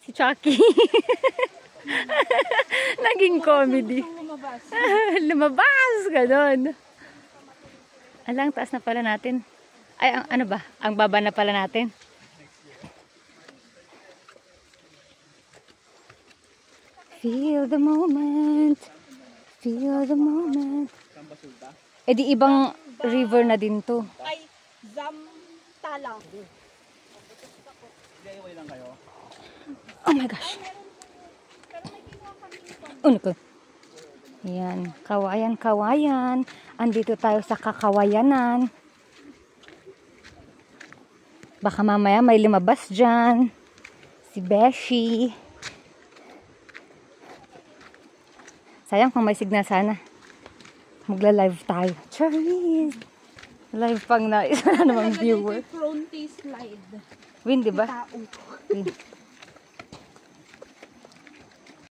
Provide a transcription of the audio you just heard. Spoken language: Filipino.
Si Chucky. Naging comedy. Lumabas! Ganon. Alang, taas na pala natin. Ay, ano ba? Ang baba na pala natin. Feel the moment. Feel the moment. Eh di ibang river na din to. Ay, Zamtala. Oh my gosh. Ano ko? Yan. Kawayan, kawayan. Andito tayo sa kakawayanan. Baka mamaya may lumabas dyan. Si Beshi. Sayang kung may signal sana. Magla-live tayo. Charis! Live pang na. Isa na namang viewer. Fronty slide. Win, diba? Tao. Win.